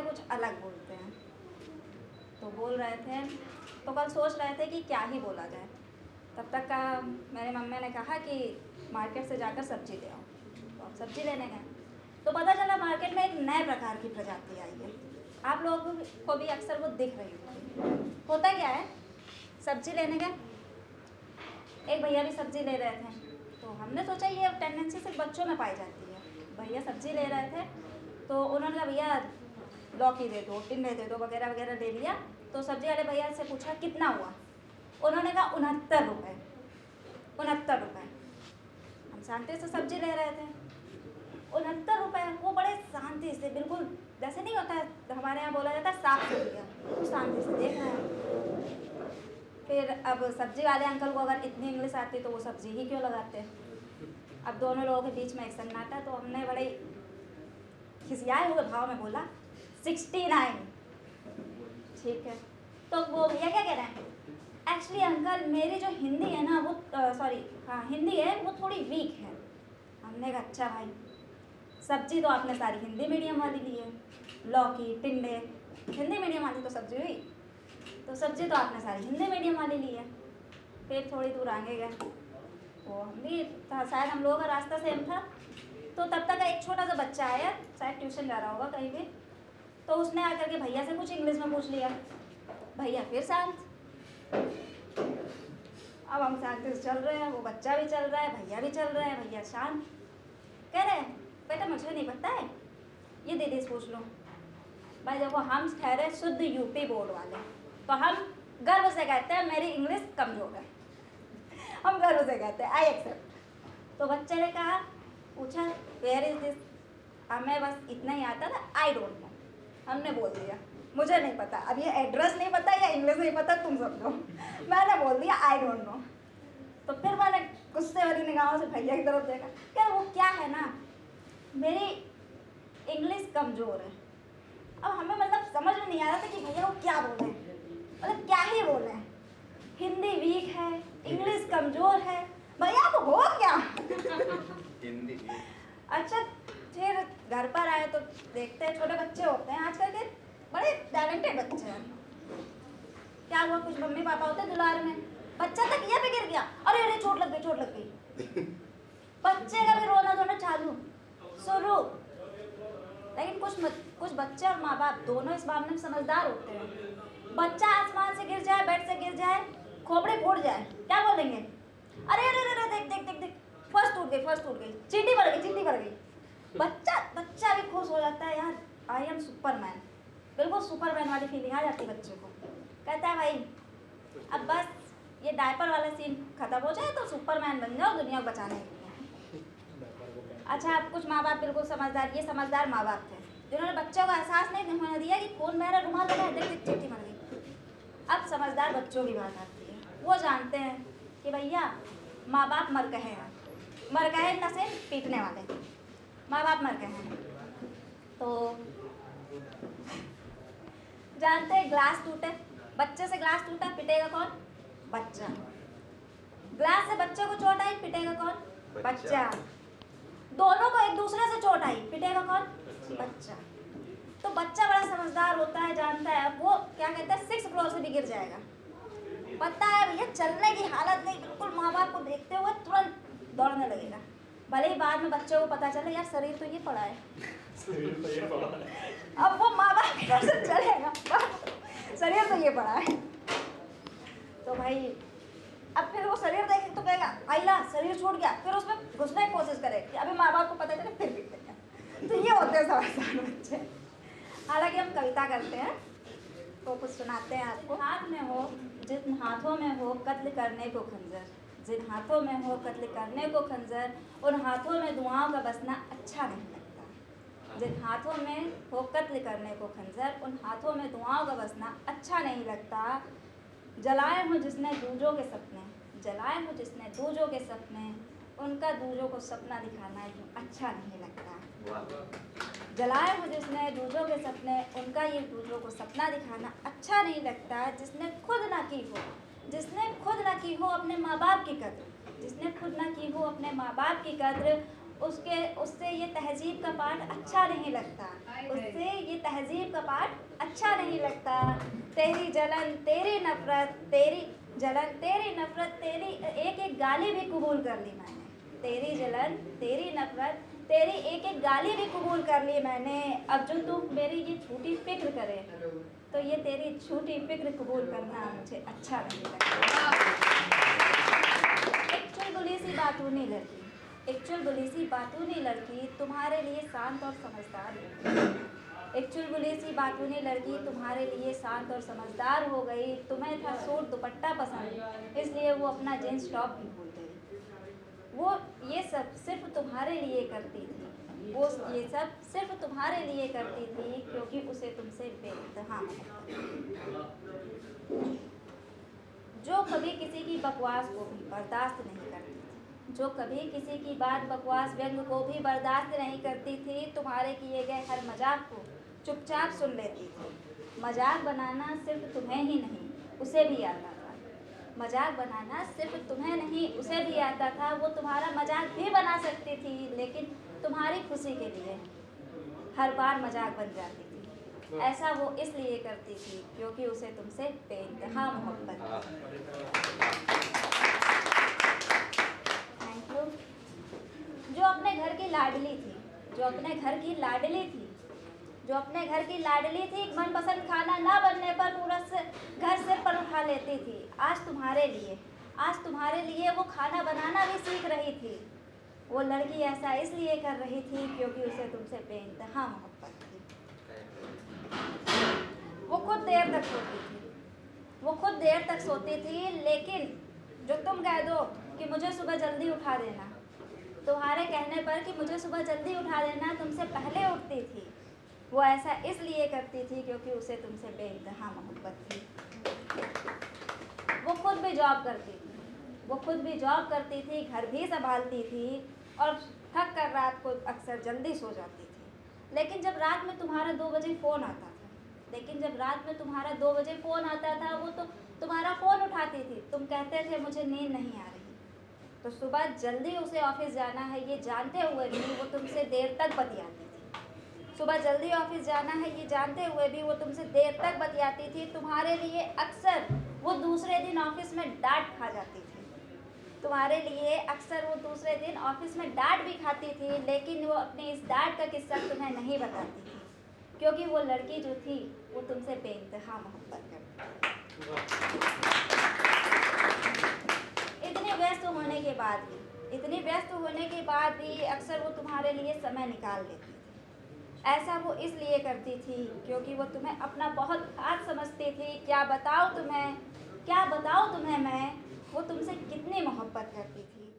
कुछ अलग बोलते हैं। तो बोल रहे थे, तो कल सोच रहे थे कि क्या ही बोला जाए। तब तक का मेरे मम्मी ने कहा कि मार्केट से जाकर सब्जी ले आओ। तो अब सब्जी लेने गए तो पता चला मार्केट में एक नए प्रकार की प्रजाति आई है। आप लोगों को भी अक्सर वो दिख रही होगी। होता क्या है, सब्जी लेने गए, एक भैया भी सब्जी ले रहे थे। तो हमने सोचा ये टेंडेंसी सिर्फ बच्चों में पाई जाती है। भैया सब्जी ले रहे थे तो उन्होंने कहा भैया लौकी दे दो, टिंडे दे दो, वगैरह वगैरह ले लिया। तो सब्जी वाले भैया से पूछा कितना हुआ। उन्होंने कहा 69 रुपये। 69 रुपये। हम शांति से सब्जी ले रहे थे। 69 रुपये। वो बड़े शांति से, बिल्कुल जैसे नहीं होता है हमारे यहाँ बोला जाता है साफ हो गया, तो शांति से देख रहे हैं। फिर अब सब्जी वाले अंकल को अगर इतनी इंग्लिश आती तो वो सब्जी ही क्यों लगाते। अब दोनों लोगों के बीच में एक सन्नाटा। तो हमने बड़े खिसियाए हुए भाव में बोला 69। ठीक है। तो वो भैया क्या कह रहे हैं, एक्चुअली अंकल मेरी जो हिंदी है ना वो हिंदी है वो थोड़ी वीक है। हमने कहा अच्छा भाई, सब्जी तो आपने सारी हिंदी मीडियम वाली ली है, लौकी टिंडे हिंदी मीडियम वाली तो सब्जी हुई, तो सब्जी तो आपने सारी हिंदी मीडियम वाली ली है। फिर थोड़ी दूर आगे गए, वो हम भी शायद हम लोगों का रास्ता सेम था। तो तब तक एक छोटा सा बच्चा आया, शायद ट्यूशन जा रहा होगा कहीं भी। तो उसने आकर के भैया से कुछ इंग्लिश में पूछ लिया। भैया फिर शांत। अब हम शांति से चल रहे हैं, वो बच्चा भी चल रहा है, भैया भी चल रहे हैं। भैया शांत कह रहे हैं बेटा मुझे नहीं पता है, ये दीदी से पूछ लो। भाई देखो हम ठहरे शुद्ध यूपी बोर्ड वाले, तो हम गर्व से कहते हैं मेरी इंग्लिश कमजोर है। हम गर्व से कहते हैं आई एक्सेप्ट। तो बच्चे ने कहा, पूछा वेयर इज दिस। हमें बस इतना ही आता था, आई डोंट नो। हमने बोल दिया मुझे नहीं पता। अब ये एड्रेस नहीं पता या इंग्लिश नहीं पता तुम समझो। मैंने बोल दिया आई डोंट नो। तो फिर मैंने गुस्से वाली निगाहों से भैया की तरफ देखा, क्या वो क्या है ना मेरी इंग्लिश कमज़ोर है। अब हमें मतलब समझ में नहीं आ रहा था कि भैया वो क्या बोल रहे हैं, मतलब क्या ही बोल रहे हैं। हिंदी वीक है, इंग्लिश कमज़ोर है, भैया आप हो क्या। हिंदी। अच्छा फिर घर पर आए तो देखते हैं छोटे बच्चे होते हैं आजकल के, बड़े टैलेंटेड बच्चे हैं। क्या हुआ, कुछ मम्मी पापा होते दुलार में, बच्चा तक ये पे गिर गया, अरे अरे चोट लग गई चोट लग गई। बच्चे का भी रोना धोना चालू शुरू। लेकिन कुछ बच्चे और माँ बाप दोनों इस मामले में समझदार होते हैं। बच्चा आसमान से गिर जाए, बेड से गिर जाए, खोपड़ी फूट जाए, क्या बोलेंगे, अरे अरे अरे देख देख देख देख फर्स्ट टूट गई, चींटी पड़ गई। बच्चा भी खुश हो जाता है, यार आई एम सुपरमैन। बिल्कुल सुपरमैन वाली फीलिंग आ जाती है बच्चे को। कहता है भाई अब बस ये डायपर वाला सीन खत्म हो जाए तो सुपरमैन बन जाओ दुनिया को बचाने के लिए। अच्छा अब कुछ माँ बाप बिल्कुल समझदार, ये समझदार माँ बाप थे जिन्होंने बच्चों को एहसास नहीं होने दिया कि कौन मेरा रुमाल लगा है, देख देख चींटी मर गई। अब समझदार बच्चों की बात आती है, वो जानते हैं कि भैया माँ बाप मर कहे हैं, मर कहे न से पीटने वाले माँ बाप मर कहे हैं। तो जानते हैं ग्लास टूटे, बच्चे से ग्लास टूटा, पिटेगा कौन, बच्चा। ग्लास से बच्चे को चोट आई, पिटेगा कौन, बच्चा। दोनों को एक दूसरे से चोट आई, पिटेगा कौन, बच्चा। तो बच्चा बड़ा समझदार होता है, जानता है वो क्या कहता है 6 फ्लोर से भी गिर जाएगा। पता है भैया चलने की हालत नहीं, बिल्कुल माँ बाप को देखते हुए तुरंत दौड़ने लगेगा। भले ही बाद में बच्चों को पता चले यार शरीर तो ये पड़ा है। अब वो माँ बाप की तरफ से चलेगा, शरीर तो ये पड़ा है। तो भाई अब फिर वो शरीर देखे तो कहेगा आइला शरीर छूट गया, फिर उसमें घुसने की कोशिश करे कि अभी माँ बाप को पता चले फिर पीटते हैं। तो ये होते हैं समझदार बच्चे। हालांकि हम कविता करते हैं तो कुछ सुनाते हैं आपको। हाथ में हो जिन हाथों में हो कत्ल करने को खंजर, जिन हाथों में हो कत्ल करने को खंजर, उन हाथों में दुआओं का बसना अच्छा नहीं लगता। जिन हाथों में हो कत्ल करने को खंजर, उन हाथों में दुआओं का बसना अच्छा नहीं लगता। जलाए हो जिसने दूजों के सपने, जलाए हो जिसने दूजों के सपने, उनका दूजों को सपना दिखाना यूँ अच्छा नहीं लगता। जलाए हो जिसने दूजों के सपने, उनका ये दूजों को सपना दिखाना अच्छा नहीं लगता। जिसने खुद ना की हो, जिसने खुद ना की हो अपने माँ बाप की कद्र, जिसने खुद ना की हो अपने माँ बाप की कद्र, उससे ये तहज़ीब का पाठ अच्छा नहीं लगता, उससे ये तहज़ीब का पाठ अच्छा नहीं लगता। तेरी जलन तेरी नफ़रत, तेरी जलन तेरी नफ़रत, तेरी एक एक गाली भी कबूल कर ली मैंने। तेरी जलन तेरी नफ़रत, तेरी एक एक गाली भी कबूल कर ली मैंने। अब जो तू मेरी ये झूठी फ़िक्र करे, तो ये तेरी झूठी फ़िक्र कबूल करना मुझे अच्छा नहीं लगता। एक चुलबुली सी बातूनी लड़की, एक चुलबुली सी बातूनी लड़की तुम्हारे लिए शांत और समझदार हो गई। एक चुलबुली सी बातूनी लड़की तुम्हारे लिए शांत और समझदार हो गई। तुम्हें था सूट दुपट्टा पसंद, इसलिए वो अपना जींस टॉप भी भूल गई। वो ये सब सिर्फ तुम्हारे लिए करती थी, वो ये सब सिर्फ तुम्हारे लिए करती थी, क्योंकि उसे तुमसे बेइंतहा मोहब्बत थी। जो कभी किसी की बकवास को भी बर्दाश्त नहीं करती थी, जो कभी किसी की बात बकवास व्यंग को भी बर्दाश्त नहीं करती थी, तुम्हारे किए गए हर मजाक को चुपचाप सुन लेती थी। मजाक बनाना सिर्फ तुम्हें ही नहीं उसे भी आता था। मजाक बनाना सिर्फ तुम्हें नहीं उसे भी आता था। वो तुम्हारा मजाक भी बना सकती थी, लेकिन तुम्हारी खुशी के लिए हर बार मजाक बन जाती थी। ऐसा वो इसलिए करती थी क्योंकि उसे तुमसे बेइंतहा मोहब्बत थी। Thank you. जो अपने घर की लाडली थी, जो अपने घर की लाडली थी, जो अपने घर की लाडली थी, मनपसंद खाना ना बनने पर पूरा घर सिर पर उठा लेती थी। आज तुम्हारे लिए वो खाना बनाना भी सीख रही थी। वो लड़की ऐसा इसलिए कर रही थी क्योंकि उसे तुमसे बेइंतहा मोहब्बत थी। वो खुद देर तक सोती थी, वो खुद देर तक सोती थी, लेकिन जो तुम कह दो कि मुझे सुबह जल्दी उठा देना, तुम्हारे कहने पर कि मुझे सुबह जल्दी उठा देना, तुमसे पहले उठती थी। वो ऐसा इसलिए करती थी क्योंकि उसे तुमसे बेइंतहा मोहब्बत थी। वो खुद भी जॉब करती थी, वो खुद भी जॉब करती थी, घर भी संभालती थी और थक कर रात को अक्सर जल्दी सो जाती थी। लेकिन जब रात में तुम्हारा 2 बजे फ़ोन आता था, लेकिन जब रात में तुम्हारा 2 बजे फ़ोन आता था, वो तो तुम्हारा फ़ोन उठाती थी। तुम कहते थे मुझे नींद नहीं आ रही, तो सुबह जल्दी उसे ऑफिस जाना है ये जानते हुए भी वो तुमसे देर तक बतियाती थी। सुबह जल्दी ऑफिस जाना है ये जानते हुए भी वो तुमसे देर तक बतियाती थी। तुम्हारे लिए अक्सर वो दूसरे दिन ऑफिस में डांट खा जाती थी। तुम्हारे लिए अक्सर वो दूसरे दिन ऑफिस में डांट भी खाती थी, लेकिन वो अपनी इस डांट का किस्सा तुम्हें नहीं बताती थी क्योंकि वो लड़की जो थी वो तुमसे बेइंतहा मोहब्बत करती थी। इतने व्यस्त होने के बाद भी अक्सर वो तुम्हारे लिए समय निकाल लेती थी। ऐसा वो इसलिए करती थी क्योंकि वो तुम्हें अपना बहुत खास समझती थी। क्या बताऊँ तुम्हें मैं वो तुमसे कितनी मोहब्बत करती थी।